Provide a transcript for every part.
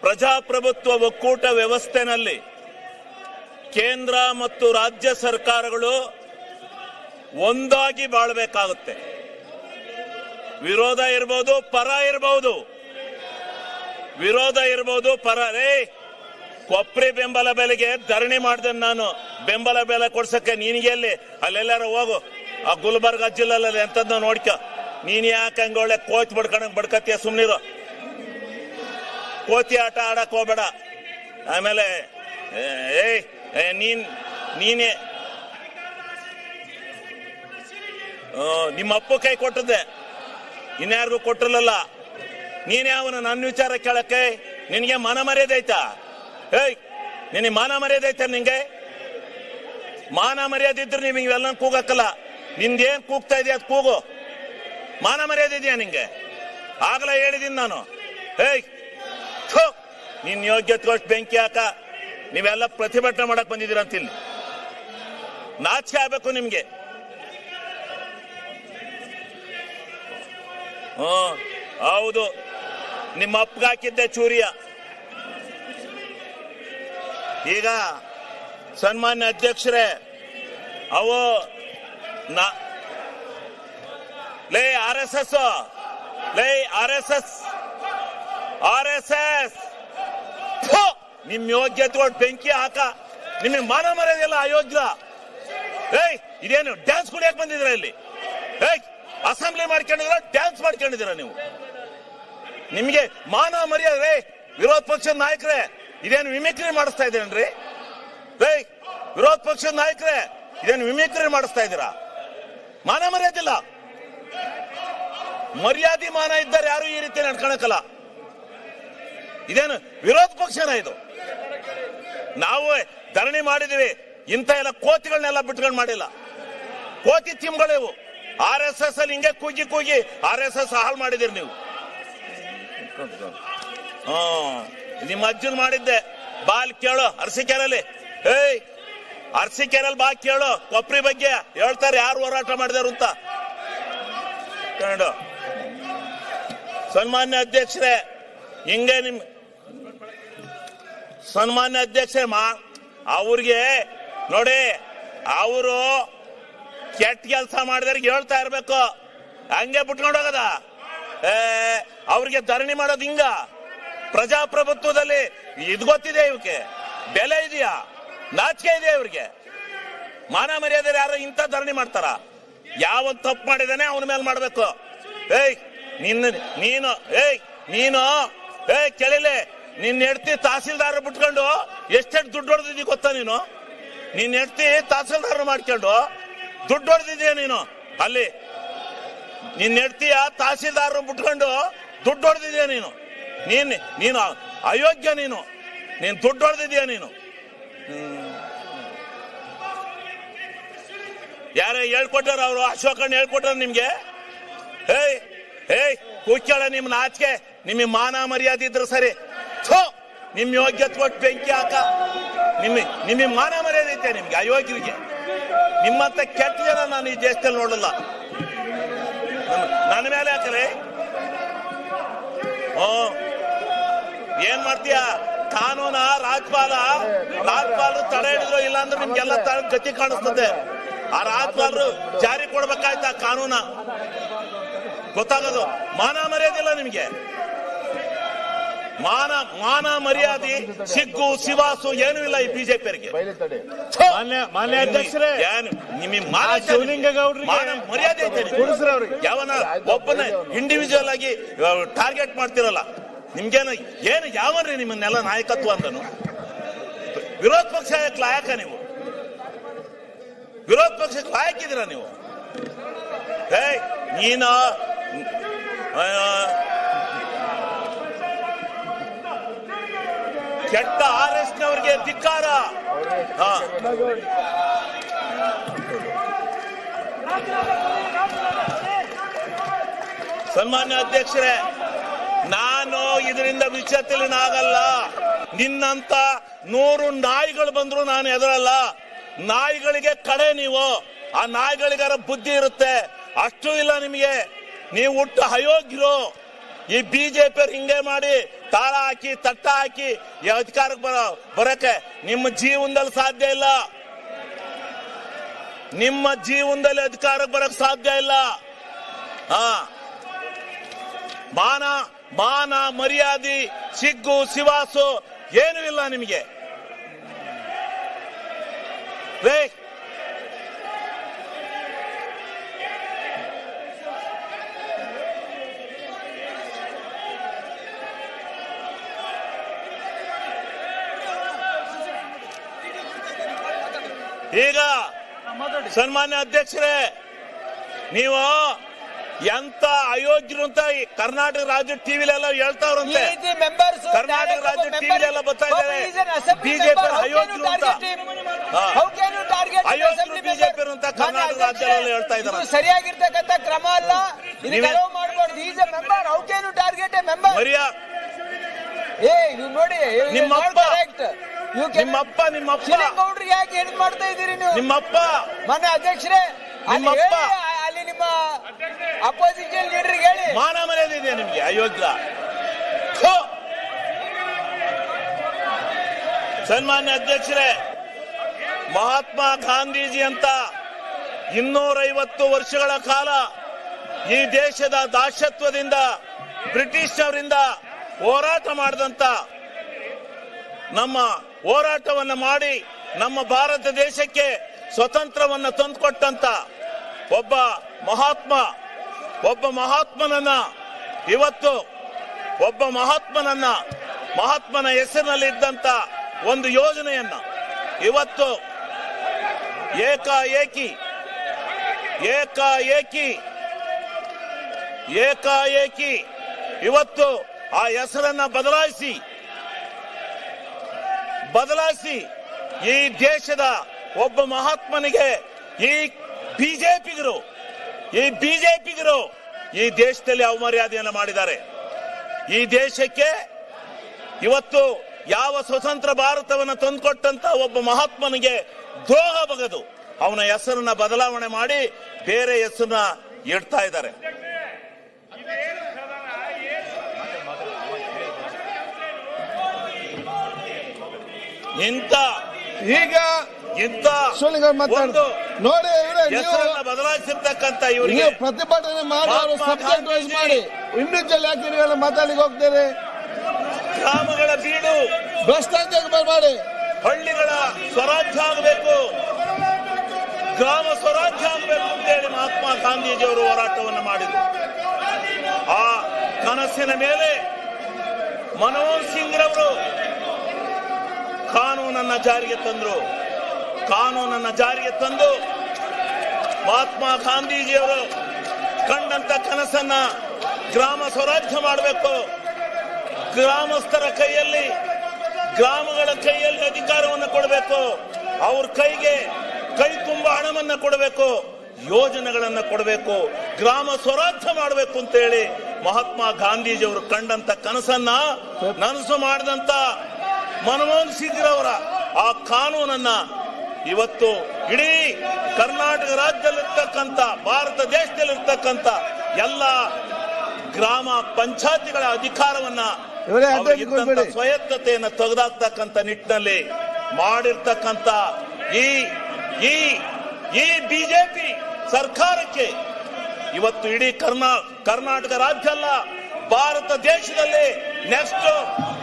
ಪ್ರಜಾಪ್ರಭುತ್ವ ಒಕ್ಕೂಟ ವ್ಯವಸ್ಥೆನಲ್ಲಿ ಕೇಂದ್ರ ಮತ್ತು ರಾಜ್ಯ ಸರ್ಕಾರಗಳು ಒಂದಾಗಿ ಬಾಳಬೇಕಾಗುತ್ತೆ. ವಿರೋಧ ಇರಬಹುದು, ಪರ ಇರಬಹುದು, ವಿರೋಧ ಇರಬಹುದು, ಪರ. ಕೊಪ್ರಿ ಬೆಂಬಲ ಬೆಲೆಗೆ ಧರಣಿ ಮಾಡಿದೆ ನಾನು. ಬೆಂಬಲ ಬೆಲೆ ಕೊಡ್ಸಕ್ಕೆ ನಿನಗೆ ಎಲ್ಲಿ? ಅಲ್ಲೆಲ್ಲಾರ ಹೋಗು, ಆ ಗುಲ್ಬರ್ಗ ಜಿಲ್ಲೆಲ್ಲ ಎಂತದ್ನ ನೋಡ್ಕ. ನೀನ್ ಯಾಕೆ ಹಂಗ ಒಳ್ಳೆ ಕೋಚ್ ಬಡ್ಕತ್ತೀಯ? ಸುಮ್ನಿರು, ಕೋತಿ ಆಟ ಆಡಕ್ ಹೋಗ್ಬೇಡ. ಆಮೇಲೆ ನೀನೇ ನಿಮ್ಮ ಅಪ್ಪು ಕೈ ಕೊಟ್ಟದ್ದೆ, ಇನ್ಯಾರಿಗೂ ಕೊಟ್ಟಿರಲಿಲ್ಲ. ನೀನೇ ಅವನು ನನ್ನ ವಿಚಾರ ಕೇಳಕ್ಕೆ ನಿನಗೆ ಮಾನ ಮರ್ಯಾದೆ ಐತಾ? ನಿನಗೆ ಮಾನ ಮರ್ಯಾದೆ ಐತ? ನಿಂಗೆ ಮಾನ ಮರ್ಯಾದೆ ಇದ್ರೆ ನೀವು ಇವೆಲ್ಲ ಕೂಗಕ್ಕಲ್ಲ. ನಿಂದೇನ್ ಕೂಗ್ತಾ ಇದೆಯಾ ಅದು ಕೂಗು. ಮಾನ ಮರ್ಯಾದೆ ಇದೆಯಾ ನಿಂಗೆ? ಆಗಲೇ ಹೇಳಿದೀನಿ ನಾನು. ನಿನ್ ಯೋಗ್ಯತೆಗೋಷ್ಟು ಬೆಂಕಿ ಹಾಕ. ನೀವೆಲ್ಲ ಪ್ರತಿಭಟನೆ ಮಾಡಕ್ ಬಂದಿದ್ದೀರ ಅಂತ ಇಲ್ಲಿ. ನಾಚಿಕೆ ಆಗ್ಬೇಕು ನಿಮ್ಗೆ. ಹೌದು, ನಿಮ್ಮ ಅಪ್ಪಗೆ ಹಾಕಿದ್ದೆ ಚೂರಿಯ. ಈಗ ಸನ್ಮಾನ್ಯ ಅಧ್ಯಕ್ಷರೇ, ಅವು ಲೇ RSS ನಿಮ್ ಯೋಗ್ಯತೆ ಬೆಂಕಿ ಹಾಕ. ನಿಮಗೆ ಮಾನ ಮರ್ಯಾದೆಲ್ಲ ಅಯೋಗ್ಯ. ಇದೇನು ಡ್ಯಾನ್ಸ್ ಕುಡಿಯಕ್ ಬಂದಿದ್ರ ಇಲ್ಲಿ? ಅಸೆಂಬ್ಲಿ ಮಾಡ್ಕೊಂಡಿದ್ರ, ಡ್ಯಾನ್ಸ್ ಮಾಡ್ಕೊಂಡಿದ್ದೀರ ನೀವು? ನಿಮ್ಗೆ ಮಾನ ಮರ್ಯಾದೆ? ವಿರೋಧ ಪಕ್ಷದ ನಾಯಕರೇ, ಇದೇನು ಮಿಮಿಕ್ರಿ ಮಾಡಿಸ್ತಾ ಇದ್ದೀರೇನ್ರಿ? ವಿರೋಧ ಪಕ್ಷದ ನಾಯಕರೇ, ಇದೇನು ಮಿಮಿಕ್ರಿ ಮಾಡಿಸ್ತಾ ಇದ್ದೀರಾ? ಮಾನ ಮರ್ಯಾದಿಲ್ಲ. ಮರ್ಯಾದೆ ಮಾನ ಇದ್ದಾರೆ ಯಾರು ಈ ರೀತಿ ನಡ್ಕೊಳಕಲ್ಲ. ಇದೇನು ವಿರೋಧ ಪಕ್ಷನ ಇದು? ನಾವು ಧರಣಿ ಮಾಡಿದೀವಿ. ಇಂಥ ಎಲ್ಲ ಕೋತಿಗಳನ್ನೆಲ್ಲ ಬಿಟ್ಕೊಂಡು ಮಾಡಿಲ್ಲ. ಕೋತಿ ತಿಮ್ಗಳಿವು. RSS ಅಲ್ಲಿ ಹಿಂಗೆ ಕೂಗಿ RSS ಹಾಳು ಮಾಡಿದಿರಿ ನೀವು. ನಿಮ್ಮ ಅಜ್ಜನ್ ಮಾಡಿದ್ದೆ. ಬಾಲ್ ಕೇಳು ಅರಸೀಕೆರೆಯಲ್ಲಿ. ಅರಸೀಕೆರೆಯಲ್ಲಿ ಬಾ ಕೇಳು. ಕೊಪ್ರಿ ಬಗ್ಗೆ ಹೇಳ್ತಾರೆ ಯಾರು ಹೋರಾಟ ಮಾಡಿದಾರು ಅಂತ. ಸನ್ಮಾನ್ಯ ಅಧ್ಯಕ್ಷರೇ, ಹಿಂಗೆ ನಿಮ್ ಸನ್ಮಾನ್ಯ ಅಧ್ಯಕ್ಷರೇ, ಅವ್ರಿಗೆ ನೋಡಿ, ಅವರು ಕೆಟ್ಟ ಕೆಲಸ ಮಾಡಿದವ್ರಿಗೆ ಹೇಳ್ತಾ ಇರ್ಬೇಕು. ಹಂಗೆ ಬಿಟ್ಕೊಂಡು ಹೋಗದ? ಅವ್ರಿಗೆ ಧರಣಿ ಮಾಡೋದು ಹಿಂಗ? ಪ್ರಜಾಪ್ರಭುತ್ವದಲ್ಲಿ ಇದು ಗೊತ್ತಿದೆ ಇವಕ್ಕೆ? ಬೆಲೆ ಇದೆಯಾ? ನಾಚಿಕೆ ಇದೆಯಾ ಇವ್ರಿಗೆ? ಮಾನ ಮರ್ಯಾದೆ ಯಾರು ಇಂಥ ಧರಣಿ ಮಾಡ್ತಾರ? ಯಾವ ತಪ್ಪು ಮಾಡಿದಾನೆ ಅವನ ಮೇಲೆ ಮಾಡ್ಬೇಕು. ನೀನು ಕೇಳಿಲೆ, ನಿನ್ನ ಹೆಂಡ್ತಿ ತಹಸೀಲ್ದಾರ್ ಬಿಟ್ಕೊಂಡು ಎಷ್ಟೆಷ್ಟು ದುಡ್ಡು ಹೊಡೆದಿದ್ದೀ ಗೊತ್ತಾ ನೀನು? ನಿನ್ನ ಹೆಂಡ್ತಿ ತಹಸೀಲ್ದಾರ್ ಮಾಡ್ಕೊಂಡು ದುಡ್ಡು ಹೊಡೆದಿದ್ದೀಯ ನೀನು. ಅಲ್ಲಿ ನಿನ್ನ ಹೆಂಡ್ತಿಯ ತಹಸೀಲ್ದಾರ್ ಬಿಟ್ಕೊಂಡು ದುಡ್ಡು ಹೊಡೆದಿದ್ದೀಯ ನೀನು. ನೀನು ಅಯೋಗ್ಯ. ನೀನು ದುಡ್ಡು ಹೊಡೆದಿದ್ದೀಯ ನೀನು. ಯಾರ ಹೇಳ್ಕೊಟ್ಟಾರ? ಅವರು ಅಶೋಕಣ್ಣ ಹೇಳ್ಕೊಟ್ಟಾರ ನಿಮ್ಗೆ? ಕೂಕ್ಯಾಳ ನಿಮ್ ನಾಚಿಕೆ. ನಿಮಗೆ ಮಾನ ಮರ್ಯಾದೆ ಇದ್ರೆ ಸರಿ. ನಿಮ್ ಯೋಗ್ಯತೆ ಕೊಟ್ಟು ಬೆಂಕಿ ಹಾಕ. ನಿಮಗೆ ಮಾನ ಮರ್ಯಾದೆ ಐತೆ ನಿಮ್ಗೆ? ಅಯೋಗ್ಯರಿಗೆ ನಿಮ್ಮಂತ ಕೆಟ್ಟ ಜನ ನಾನು ಈ ದೇಶದಲ್ಲಿ ನೋಡಲ್ಲ. ನನ್ನ ಮೇಲೆ ಹಾಕರೆ ಏನ್ ಮಾಡ್ತೀಯ? ಕಾನೂನ ರಾಜ್ಪಾಲರು ತಡೆ ಹಿಡಿದ್ರು, ಇಲ್ಲಾಂದ್ರೆ ನಿಮ್ಗೆಲ್ಲ ಗತಿ ಕಾಣಿಸ್ತದೆ. ಆ ರಾಜ್ಪಾಲರು ಜಾರಿ ಕೊಡ್ಬೇಕಾಯ್ತಾ ಕಾನೂನ? ಗೊತ್ತಾಗೋದು. ಮಾನ ಮರ್ಯಾದಿಲ್ಲ ನಿಮ್ಗೆ. ಮಾನ ಮರ್ಯಾದೆ, ಸಿಗ್ಗು ಸಿವಾಸು ಏನೂ ಇಲ್ಲ ಈ ಬಿಜೆಪಿಯವರಿಗೆ. ಮಾನ್ಯ ಅಧ್ಯಕ್ಷರೇ, ನಿಮಗೆ ಮಾನ ಮರ್ಯಾದೆ ಐತೆ? ಯಾವನ ಒಬ್ಬನ ಇಂಡಿವಿಜುವಲ್ ಆಗಿ ಟಾರ್ಗೆಟ್ ಮಾಡ್ತಿರಲ್ಲ. ನಿಮ್ಗೇನು ಯಾವನ್ರಿ ನಿಮ್ಮನ್ನೆಲ್ಲ ನಾಯಕತ್ವ ಅಂದನು? ವಿರೋಧ ಪಕ್ಷ ಲಾಯಕ ನೀವು? ವಿರೋಧ ಪಕ್ಷಕ್ಕೆ ಲಾಯಕಿದ್ದೀರಾ ನೀವು? ನೀನು ಕೆಟ್ಟ RSSನವರಿಗೆ ಧಿಕ್ಕಾರ. ಸನ್ಮಾನ್ಯ ಅಧ್ಯಕ್ಷರೇ, ನಾನು ಇದರಿಂದ ವಿಚಲಿತನಾಗಲ್ಲ. ನಿನ್ನಂತ 100 ನಾಯಿಗಳು ಬಂದ್ರು ನಾನು ಎದುರಲ್ಲ. ನಾಯಿಗಳಿಗೆ ಕಡೆ ನೀವು. ಆ ನಾಯಿಗಳಿಗಾರ ಬುದ್ಧಿ ಇರುತ್ತೆ, ಅಷ್ಟು ಇಲ್ಲ ನಿಮಗೆ. ನೀವು ಹುಟ್ಟು ಅಯೋಗ್ಯರು. ಈ ಬಿಜೆಪಿ ಹಿಂಗೆ ಮಾಡಿ ತಾಳ ಹಾಕಿ ತಟ್ಟ ಹಾಕಿ ಈ ಅಧಿಕಾರಕ್ಕೆ ಬರಕ್ಕೆ ನಿಮ್ಮ ಜೀವನದಲ್ಲಿ ಸಾಧ್ಯ ಇಲ್ಲ. ನಿಮ್ಮ ಜೀವನದಲ್ಲಿ ಅಧಿಕಾರಕ್ಕೆ ಬರಕ್ ಸಾಧ್ಯ ಇಲ್ಲ. ಮಾನ ಮರ್ಯಾದೆ ಸಿಗ್ಗು ಸಿವಾಸು ಏನೂ ಇಲ್ಲ ನಿಮಗೆ. ಈಗ ಸನ್ಮಾನ್ಯ ಅಧ್ಯಕ್ಷರೇ, ನೀವು ಎಂತ ಅಯೋಗ್ಯರು ಅಂತ ಕರ್ನಾಟಕ ರಾಜ್ಯ ಟಿವಿಲೆಲ್ಲ ಹೇಳ್ತಾವ್ರಂತೆ. ಕರ್ನಾಟಕ ರಾಜ್ಯ ಟಿವಿಲೆಲ್ಲ ಬರ್ತಾ ಇದ್ದಾರೆ ಬಿಜೆಪಿ ಅಯೋಗ್ಯರು ಅಂತ. ಅಯೋಗ್ಯರು ಬಿಜೆಪಿ ಅಂತ ಕರ್ನಾಟಕ ರಾಜ್ಯದಲ್ಲಿ ಹೇಳ್ತಾ ಇದ್ದಾರೆ. ಸರಿಯಾಗಿರ್ತಕ್ಕಂಥ ಕ್ರಮ ಅಲ್ಲ. ನೋಡಿ ನಿಮ್ಮಪ್ಪ ಗೌಡ್ರಿಗೆ ಯಾಕೆ ಹೇಳಿ ಮಾಡ್ತಾ ಇದ್ದೀರಿ ನೀವು? ನಿಮ್ಮಪ್ಪ ಮನೆ ಅಧ್ಯಕ್ಷರೇ, ನಿಮ್ಮಪ್ಪ ಅಲ್ಲಿ ನಿಮ್ಮ ಅಪೋಸಿಷನ್ ಲೀಡರ್ಗೆ ಹೇಳಿ. ಮಾನ ಮರ್ಯಾದೆ ಇದೆ ನಿಮ್ಗೆ ಅಯೋಗ್ಯ. ಸನ್ಮಾನ್ಯ ಅಧ್ಯಕ್ಷರೇ, ಮಹಾತ್ಮ ಗಾಂಧೀಜಿ ಅಂತ 250 ವರ್ಷಗಳ ಕಾಲ ಈ ದೇಶದ ದಾಸತ್ವದಿಂದ ಬ್ರಿಟಿಷ್ ಹೋರಾಟ ಮಾಡಿದಂತ, ನಮ್ಮ ಹೋರಾಟವನ್ನ ಮಾಡಿ ನಮ್ಮ ಭಾರತ ದೇಶಕ್ಕೆ ಸ್ವತಂತ್ರವನ್ನ ತಂದುಕೊಟ್ಟಂತ ಒಬ್ಬ ಮಹಾತ್ಮನನ್ನ ಇವತ್ತು ಮಹಾತ್ಮನ ಹೆಸರಿನಲ್ಲಿ ಇದ್ದಂತ ಒಂದು ಯೋಜನೆಯನ್ನ ಇವತ್ತು ಏಕಾಏಕಿ ಇವತ್ತು ಆ ಹೆಸರನ್ನ ಬದಲಾಯಿಸಿ ಈ ದೇಶದ ಒಬ್ಬ ಮಹಾತ್ಮನಿಗೆ ಈ ಬಿಜೆಪಿಗರು ಈ ದೇಶದಲ್ಲಿ ಅವಮರ್ಯಾದೆಯನ್ನು ಮಾಡಿದ್ದಾರೆ. ಈ ದೇಶಕ್ಕೆ ಇವತ್ತು ಯಾವ ಸ್ವತಂತ್ರ ಭಾರತವನ್ನು ತಂದುಕೊಟ್ಟಂತ ಒಬ್ಬ ಮಹಾತ್ಮನಿಗೆ ದ್ರೋಹ ಬಗೆದು ಅವನ ಹೆಸರನ್ನ ಬದಲಾವಣೆ ಮಾಡಿ ಬೇರೆ ಹೆಸರನ್ನ ಇಡ್ತಾ ಇದ್ದಾರೆ. ನೋಡಿ ಹೆಸರನ್ನ ಬದಲಾಯಿಸಿರ್ತಕ್ಕಂಥ ಇವರಿಗೆ ಪ್ರತಿಭಟನೆ ಮಾಡಿ ಇಂಡಿವಿಜುವಲ್ ಯಾಕೆ ನೀವೆಲ್ಲ ಮಾತಾಡ್ಲಿಕ್ಕೆ ಹೋಗ್ತೀರಿ? ಗ್ರಾಮಗಳ ಬೀಡು ಭ್ರಷ್ಟಾಚಾರ ಮಾಡಿ ಹಳ್ಳಿಗಳ ಸ್ವರಾಜ್ಯ ಆಗಬೇಕು, ಗ್ರಾಮ ಸ್ವರಾಜ್ಯ ಆಗಬೇಕು ಅಂತೇಳಿ ಮಹಾತ್ಮ ಗಾಂಧೀಜಿಯವರು ಹೋರಾಟವನ್ನು ಮಾಡಿದರು. ಆ ಕನಸಿನ ಮೇಲೆ ಮನಮೋಹನ್ ಸಿಂಗ್ ರವರು ಕಾನೂನನ್ನ ಜಾರಿಗೆ ತಂದು ಮಹಾತ್ಮ ಗಾಂಧೀಜಿಯವರು ಕಂಡಂತ ಕನಸನ್ನ ಗ್ರಾಮ ಸ್ವರಾಜ್ಯ ಮಾಡಬೇಕು, ಗ್ರಾಮಸ್ಥರ ಕೈಯಲ್ಲಿ ಗ್ರಾಮಗಳ ಕೈಯಲ್ಲಿ ಅಧಿಕಾರವನ್ನು ಕೊಡಬೇಕು, ಅವ್ರ ಕೈ ತುಂಬ ಹಣವನ್ನ ಕೊಡಬೇಕು, ಯೋಜನೆಗಳನ್ನ ಕೊಡಬೇಕು, ಗ್ರಾಮ ಸ್ವರಾಜ್ಯ ಮಾಡಬೇಕು ಅಂತ ಹೇಳಿ ಮಹಾತ್ಮ ಗಾಂಧೀಜಿಯವರು ಕಂಡಂತ ಕನಸನ್ನ ನನಸು ಮಾಡಿದಂತ ಮನಮೋಹನ್ ಸಿಂಗ್ ರವರ ಆ ಕಾನೂನನ್ನ ಇವತ್ತು ಇಡೀ ಕರ್ನಾಟಕ ರಾಜ್ಯದಲ್ಲಿರ್ತಕ್ಕಂಥ ಭಾರತ ದೇಶದಲ್ಲಿರ್ತಕ್ಕಂಥ ಎಲ್ಲ ಗ್ರಾಮ ಪಂಚಾಯತಿಗಳ ಅಧಿಕಾರವನ್ನ ಸ್ವಾಯತ್ತತೆಯನ್ನು ತೆಗೆದಾಕ್ತಕ್ಕಂಥ ನಿಟ್ಟಿನಲ್ಲಿ ಮಾಡಿರ್ತಕ್ಕಂಥ ಈ ಬಿಜೆಪಿ ಸರ್ಕಾರಕ್ಕೆ ಇವತ್ತು ಇಡೀ ಕರ್ನಾಟಕ ರಾಜ್ಯ ಅಲ್ಲ ಭಾರತ ದೇಶದಲ್ಲಿ ನೆಕ್ಸ್ಟ್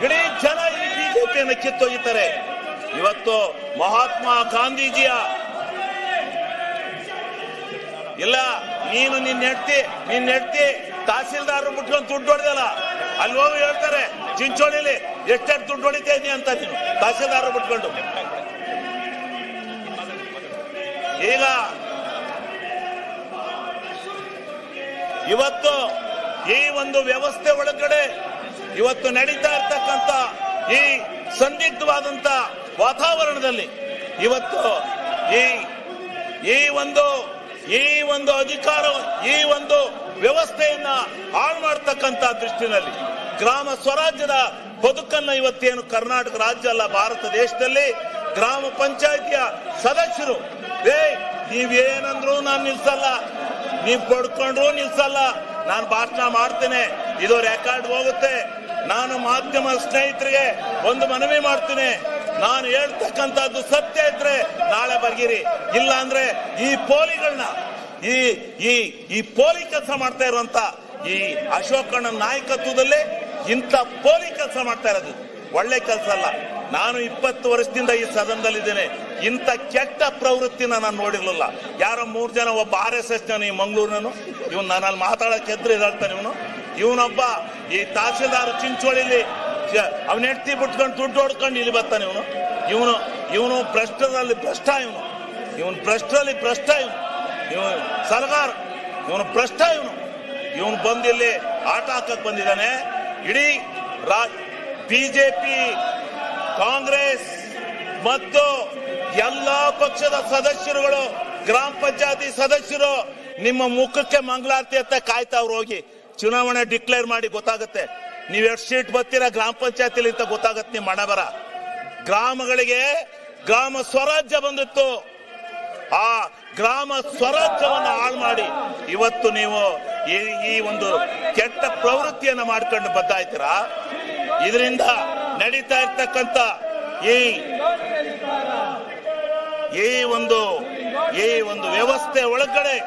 ಇಡೀ ಜನ ಈ ಬಿಜೆಪಿಯನ್ನು ಕಿತ್ತೊಯ್ಯುತ್ತಾರೆ. ಇವತ್ತು ಮಹಾತ್ಮ ಗಾಂಧೀಜಿಯ ಇಲ್ಲ, ನೀನು ನಿನ್ನ ಹೆಂಡತಿ ತಹಸೀಲ್ದಾರ್ ಬಿಟ್ಕೊಂಡು ದುಡ್ಡು ಹೊಡೆದಲ್ಲ, ಅಲ್ಲಿ ಹೋಗಿ ಹೇಳ್ತಾರೆ ಚಿಂಚೋಳಿಲಿ ಎಷ್ಟೆಷ್ಟು ದುಡ್ಡು ಹೊಡಿತಾ ಇದೀನಿ ಅಂತ ನೀನು ತಹಸೀಲ್ದಾರ್ ಬಿಟ್ಕೊಂಡು. ಈಗ ಇವತ್ತು ಈ ಒಂದು ವ್ಯವಸ್ಥೆ ಒಳಗಡೆ ಇವತ್ತು ನಡೀತಾ ಇರ್ತಕ್ಕಂಥ ಈ ಸಂದಿಗ್ಧವಾದಂತ ವಾತಾವರಣದಲ್ಲಿ ಇವತ್ತು ಈ ಒಂದು ಅಧಿಕಾರ ಈ ಒಂದು ವ್ಯವಸ್ಥೆಯನ್ನ ಹಾಳು ಮಾಡತಕ್ಕಂತ ದೃಷ್ಟಿನಲ್ಲಿ ಗ್ರಾಮ ಸ್ವರಾಜ್ಯದ ಬದುಕನ್ನ ಇವತ್ತೇನು ಕರ್ನಾಟಕ ರಾಜ್ಯ ಅಲ್ಲ ಭಾರತ ದೇಶದಲ್ಲಿ ಗ್ರಾಮ ಪಂಚಾಯಿತಿಯ ಸದಸ್ಯರು ನೀವೇನಂದ್ರು ನಾನು ನಿಲ್ಸಲ್ಲ, ನೀವ್ ಪಡ್ಕೊಂಡ್ರು ನಿಲ್ಸಲ್ಲ, ನಾನು ಭಾಷಣ ಮಾಡ್ತೇನೆ, ಇದು ರೆಕಾರ್ಡ್ ಹೋಗುತ್ತೆ, ನಾನು ಮಾಧ್ಯಮ ಸ್ನೇಹಿತರಿಗೆ ಒಂದು ಮನವಿ ಮಾಡ್ತೀನಿ. ನಾನು ಹೇಳ್ತಕ್ಕಂಥದ್ದು ಸತ್ಯ ಇದ್ರೆ ನಾಳೆ ಬರ್ಗಿರಿ, ಇಲ್ಲ ಅಂದ್ರೆ ಈ ಪೋಲಿಗಳನ್ನ ಈ ಪೋಲಿ ಕೆಲಸ ಮಾಡ್ತಾ ಇರುವಂತ ಈ ಅಶೋಕಣ್ಣ ನಾಯಕತ್ವದಲ್ಲಿ ಇಂಥ ಪೋಲಿ ಕೆಲಸ ಮಾಡ್ತಾ ಇರೋದು ಒಳ್ಳೆ ಕೆಲಸ ಅಲ್ಲ. ನಾನು 20 ವರ್ಷದಿಂದ ಈ ಸದನದಲ್ಲಿದ್ದೇನೆ. ಇಂಥ ಕೆಟ್ಟ ಪ್ರವೃತ್ತಿನ ನಾನು ನೋಡಿರ್ಲಿಲ್ಲ. ಯಾರೋ 3 ಜನ, ಒಬ್ಬ RSS ಈ ಮಂಗಳೂರಿನನು, ಇವನು ನನ್ನಲ್ಲಿ ಮಾತಾಡಕ್ಕೆ ಎದ್ರು ಹೇಳ್ತಾನೆ. ಇವನೊಬ್ಬ ಈ ತಹಸೀಲ್ದಾರ್ ಚಿಂಚೋಳಿಲಿ ಅವನ ಹೆಂಡತಿ ಬಿಟ್ಕೊಂಡು ದುಡ್ಡು ಹೊಡ್ಕೊಂಡು ಇಲ್ಲಿ ಬರ್ತಾನೆ. ಇವನು ಭ್ರಷ್ಟರಲ್ಲಿ ಭ್ರಷ್ಟ, ಇವನು ಭ್ರಷ್ಟರಲ್ಲಿ ಭ್ರಷ್ಟ, ಇವನು ಸಲಗಾರ, ಇವನು ಭ್ರಷ್ಟ, ಇವನು ಬಂದಿಲ್ಲಿ ಆಟ ಹಾಕಕ್ ಬಂದಿದ್ದಾನೆ. ಇಡೀ ಬಿಜೆಪಿ, ಕಾಂಗ್ರೆಸ್ ಮತ್ತು ಎಲ್ಲಾ ಪಕ್ಷದ ಸದಸ್ಯರುಗಳು, ಗ್ರಾಮ ಪಂಚಾಯತಿ ಸದಸ್ಯರು ನಿಮ್ಮ ಮುಖಕ್ಕೆ ಮಂಗಳಾರತಿ ಅಂತ ಕಾಯ್ತಾವ್ರು. ಹೋಗಿ ಚುನಾವಣೆ ಡಿಕ್ಲೇರ್ ಮಾಡಿ ಗೊತ್ತಾಗುತ್ತೆ ನೀವು ಎಷ್ಟು ಸೀಟ್ ಬರ್ತೀರಾ ಗ್ರಾಮ ಪಂಚಾಯತಿಲಿ ಅಂತ ಗೊತ್ತಾಗತ್ತೆ. ನಿಮ್ಮ ಹಣ ಬರ ಗ್ರಾಮಗಳಿಗೆ ಗ್ರಾಮ ಸ್ವರಾಜ್ಯ ಬಂದಿತ್ತು. ಆ ಗ್ರಾಮ ಸ್ವರಾಜ್ಯವನ್ನ ಹಾಳು ಮಾಡಿ ಇವತ್ತು ನೀವು ಈ ಒಂದು ಕೆಟ್ಟ ಪ್ರವೃತ್ತಿಯನ್ನ ಮಾಡ್ಕೊಂಡು ಬದ್ದಾಯ್ತೀರಾ. ಇದರಿಂದ ನಡೀತಾ ಇರ್ತಕ್ಕಂಥ ಈ ಒಂದು ವ್ಯವಸ್ಥೆ ಒಳಗಡೆ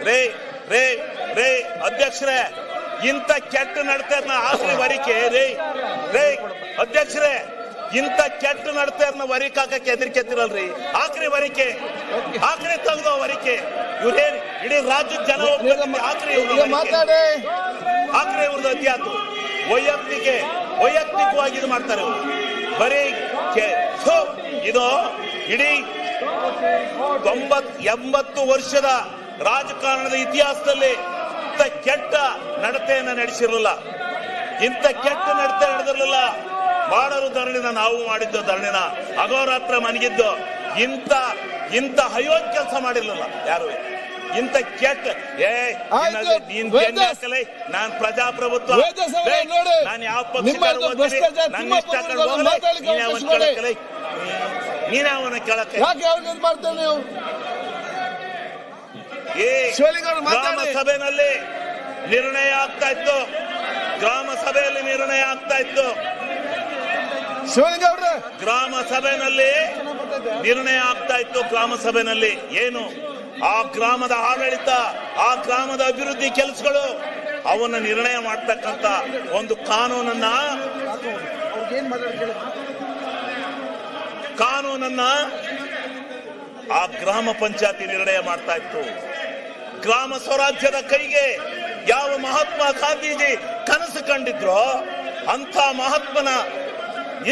ರೇ ಅಧ್ಯಕ್ಷರೇ, ಇಂಥ ಕೆಟ್ಟ ನಡತೆಯನ್ನ ಆಕ್ರಿ ವರಿಕೆ ರೇ ಅಧ್ಯಕ್ಷರೇ, ಇಂಥ ಕೆಟ್ಟ ನಡತೆಯನ್ನ ವರಿಕೆ ಹಾಕಕ್ಕೆ ಹೆದರಿಕೆತ್ತಿರಲ್ರಿ. ಆಕ್ರಿ ವರಿಕೆ, ಆಕ್ರಿ ತೆಗೆದೋ ವರಿಕೆ. ಇವ್ರೇನ್ ಇಡೀ ರಾಜ್ಯದ ಜನ ಆಕ್ರಿ ಇವ್ರದ್ದು ಅತಿಯಾತು. ವೈಯಕ್ತಿಕವಾಗಿ ಇದು ಮಾಡ್ತಾರೆ ಇವರು. ಬರೀ ಇದು ಇಡೀ 80 ವರ್ಷದ ರಾಜಕಾರಣದ ಇತಿಹಾಸದಲ್ಲಿ ಇಂಥ ಕೆಟ್ಟ ನಡತೆಯನ್ನ ನಡೆಸಿರಲಿಲ್ಲ. ಇಂಥ ಕೆಟ್ಟ ನಡತೆ ನಡೆದಿರಲಿಲ್ಲ. ಮಾಡೋರು ಧರಣಿನ, ನಾವು ಮಾಡಿದ್ದು ಧರಣಿನ, ಅಗೋರಾತ್ರ ಮನಗಿದ್ದು. ಇಂಥ ಅಯೋಗ್ಯ ಕೆಲಸ ಮಾಡಿರ್ಲಿಲ್ಲ ಯಾರು. ಇಂಥ ಕೆಟ್ಟ ನಾನ್ ಪ್ರಜಾಪ್ರಭುತ್ವ, ನಾನು ಯಾವ ಪಕ್ಷ ನನ್ನ ಇಷ್ಟ ನೀನಾವನ್ನ ಕೇಳಕ್ಕೆ ಗ್ರಾಮ ಸಭೆಯಲ್ಲಿ ನಿರ್ಣಯ ಆಗ್ತಾ ಇತ್ತು. ಗ್ರಾಮ ಸಭೆಯಲ್ಲಿ ನಿರ್ಣಯ ಆಗ್ತಾ ಇತ್ತು. ಗ್ರಾಮ ಸಭೆಯಲ್ಲಿ ನಿರ್ಣಯ ಆಗ್ತಾ ಇತ್ತು. ಗ್ರಾಮ ಸಭೆಯಲ್ಲಿ ಏನು ಆ ಗ್ರಾಮದ ಆಡಳಿತ, ಆ ಗ್ರಾಮದ ಅಭಿವೃದ್ಧಿ ಕೆಲಸಗಳು, ಅವನ್ನ ನಿರ್ಣಯ ಮಾಡ್ತಕ್ಕಂತ ಒಂದು ಕಾನೂನನ್ನ ಆ ಗ್ರಾಮ ಪಂಚಾಯತಿ ನಿರ್ಣಯ ಮಾಡ್ತಾ ಇತ್ತು. ಗ್ರಾಮ ಸ್ವರಾಜ್ಯದ ಕೈಗೆ ಯಾವ ಮಹಾತ್ಮ ಗಾಂಧೀಜಿ ಕನಸು ಕಂಡಿದ್ರು, ಅಂತ ಮಹಾತ್ಮನ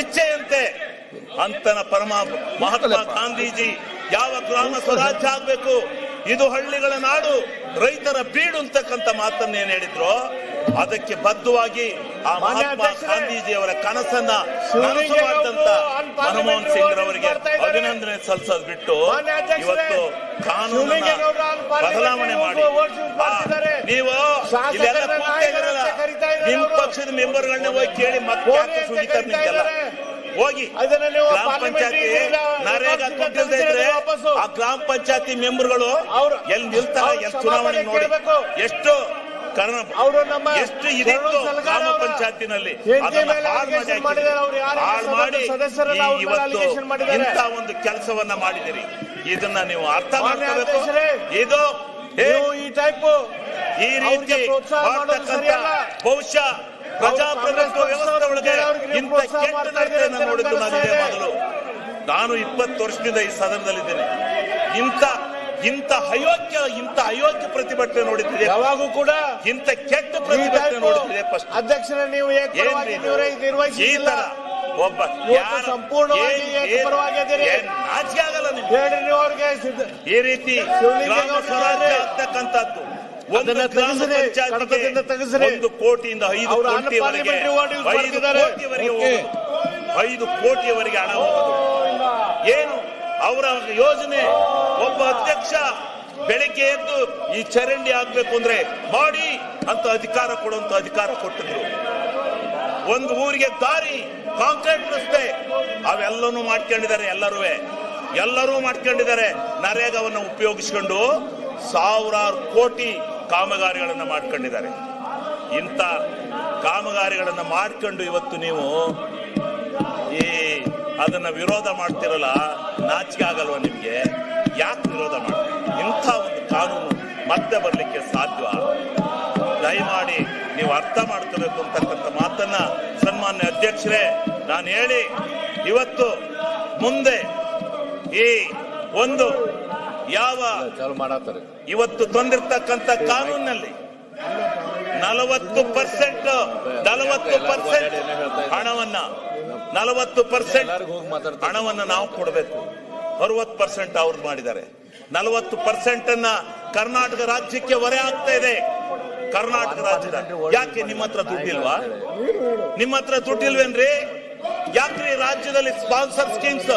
ಇಚ್ಛೆಯಂತೆ ಅಂತನ ಮಹಾತ್ಮ ಗಾಂಧೀಜಿ ಯಾವ ಗ್ರಾಮ ಸ್ವರಾಜ್ಯ ಆಗ್ಬೇಕು, ಇದು ಹಳ್ಳಿಗಳ ನಾಡು, ರೈತರ ಬೀಡು ಅಂತಕ್ಕಂಥ ಮಾತನ್ನ ಏನ್ ಹೇಳಿದ್ರು, ಅದಕ್ಕೆ ಬದ್ಧವಾಗಿ ಆ ಮಹಾತ್ಮ ಗಾಂಧೀಜಿಯವರ ಕನಸನ್ನ ನನಸು ಮಾಡಿದಂತ ಮನಮೋಹನ್ ಸಿಂಗ್ ರವರಿಗೆ ಅಭಿನಂದನೆ ಸಲ್ಲಿಸೋದು ಬಿಟ್ಟು ಇವತ್ತು ಕಾನೂನನ್ನ ಬದಲಾವಣೆ ಮಾಡಿ ನೀವು ಇಲ್ಲೆಲ್ಲ ಕೂತಿರಲ್ಲ, ನಿಮ್ ಪಕ್ಷದ ಮೆಂಬರ್ಗಳನ್ನ ಹೋಗಿ ಕೇಳಿ ಮತ್ತೆ ಸುಗಿತಾರೆ ನಿಮ್ಗೆಲ್ಲ. ಹೋಗಿ ಗ್ರಾಮ ಪಂಚಾಯತಿ ನರೇಗಾ ದುಡ್ಡಿಲ್ದೇ ಇದ್ರೆ ಆ ಗ್ರಾಮ ಪಂಚಾಯತಿ ಮೆಂಬರ್ಗಳು ಎಲ್ಲಿ ನಿಲ್ತಾರೆ, ಎಷ್ಟು ಚುನಾವಣೆ ನೋಡಿ, ಎಷ್ಟು ಎಷ್ಟು ಇದಿತ್ತು ಗ್ರಾಮ ಪಂಚಾಯತಿನಲ್ಲಿ, ಹಾಳು ಮಾಡಿ ಇವತ್ತು ಇಂಥ ಒಂದು ಕೆಲಸವನ್ನ ಮಾಡಿದಿರಿ. ಇದನ್ನ ನೀವು ಅರ್ಥ ಮಾಡ್ಕೋಬೇಕು. ಇದು ಈ ರೀತಿ ಮಾಡ್ತಕ್ಕಂಥ ಬಹುಶಃ ಪ್ರಜಾಪ್ರಭುತ್ವ ವ್ಯವಸ್ಥೆ ಒಳಗೆ ಇಂಥ ಕೆಟ್ಟ ನಡತೆಯನ್ನು ನೋಡಿದ್ದು ನಾನಿದೆ ಮೊದಲು. ನಾನು 20 ವರ್ಷದಿಂದ ಈ ಸದನದಲ್ಲಿದ್ದೇನೆ. ಇಂಥ ಅಯೋಗ್ಯ ಪ್ರತಿಭಟನೆ ನೋಡಿದ್ದೆ ಯಾವಾಗೂ ಕೂಡ. ಇಂಥ ಕೆಟ್ಟ ಪ್ರತಿಭಟನೆ ನೋಡಿದ್ದೆ ಫಸ್ಟ್. ಅಧ್ಯಕ್ಷರೇ, ನೀವು ಈ ತರ ಒಬ್ಬ ಸಂಪೂರ್ಣವಾಗಿ ನಾಚಿಕೆ ಆಗಲ್ಲ ನಿಮ್ಗೆ. ಈ ರೀತಿ ಗ್ರಾಮ ಸ್ವರಾಜ್ಯ ಆಗ್ತಕ್ಕಂಥದ್ದು ಒಂದು ಗ್ರಾಮ ಪಂಚಾಯತ್ಗೆ 1 ಕೋಟಿಯಿಂದ 5 ಕೋಟಿವರೆಗೆ 5 ಕೋಟಿಯವರೆಗೆ ಹಣ ಹೋಗೋದು ಏನು ಅವರ ಯೋಜನೆ. ಒಬ್ಬ ಅಧ್ಯಕ್ಷ ಬೆಳಿಗ್ಗೆ ಎದ್ದು ಈ ಚರಂಡಿ ಆಗ್ಬೇಕು ಅಂದ್ರೆ ಮಾಡಿ ಅಂತ ಅಧಿಕಾರ ಕೊಡುವಂತ ಅಧಿಕಾರ ಕೊಟ್ಟಿದ್ರು. ಒಂದು ಊರಿಗೆ ದಾರಿ, ಕಾಂಕ್ರೀಟ್ ರಸ್ತೆ, ಅವೆಲ್ಲನೂ ಮಾಡ್ಕೊಂಡಿದ್ದಾರೆ. ಎಲ್ಲರೂ ಮಾಡ್ಕೊಂಡಿದ್ದಾರೆ. ನರೇಗಾವನ್ನು ಉಪಯೋಗಿಸಿಕೊಂಡು ಸಾವಿರಾರು ಕೋಟಿ ಕಾಮಗಾರಿಗಳನ್ನು ಮಾಡ್ಕೊಂಡಿದ್ದಾರೆ. ಇಂಥ ಕಾಮಗಾರಿಗಳನ್ನ ಮಾಡ್ಕೊಂಡು ಇವತ್ತು ನೀವು ಅದನ್ನ ವಿರೋಧ ಮಾಡ್ತಿರಲ್ಲ, ನಾಚಿಕೆ ಆಗಲ್ವ ನಿಮ್ಗೆ? ಯಾಕೆ ವಿರೋಧ ಮಾಡ್ತೀರಿ? ಇಂಥ ಒಂದು ಕಾನೂನು ಮತ್ತೆ ಬರ್ಲಿಕ್ಕೆ ಸಾಧ್ಯ? ದಯಮಾಡಿ ನೀವು ಅರ್ಥ ಮಾಡ್ಕೋಬೇಕು ಅಂತಕ್ಕಂಥ ಮಾತನ್ನ ಸನ್ಮಾನ್ಯ ಅಧ್ಯಕ್ಷರೇ ನಾನು ಹೇಳಿ, ಇವತ್ತು ಮುಂದೆ ಈ ಒಂದು ಇವತ್ತು ತಂದಿರ್ತಕ್ಕಂಥ ಕಾನೂನಿನಲ್ಲಿ 40% ಹಣವನ್ನ ನಾವು ಕೊಡಬೇಕು. 60% ಅವ್ರು ಮಾಡಿದ್ದಾರೆ. 40% ಅನ್ನ ಕರ್ನಾಟಕ ರಾಜ್ಯಕ್ಕೆ ಹೊರೆ ಆಗ್ತಾ ಇದೆ. ಕರ್ನಾಟಕ ರಾಜ್ಯದ ಯಾಕೆ ನಿಮ್ಮ ಹತ್ರ ದುಡ್ಡಿಲ್ವಾ? ನಿಮ್ಮ ಹತ್ರ ದುಡ್ಡಿಲ್ವೇನ್ರಿ? ಯಾಕ್ರಿ ರಾಜ್ಯದಲ್ಲಿ sponsor schemes,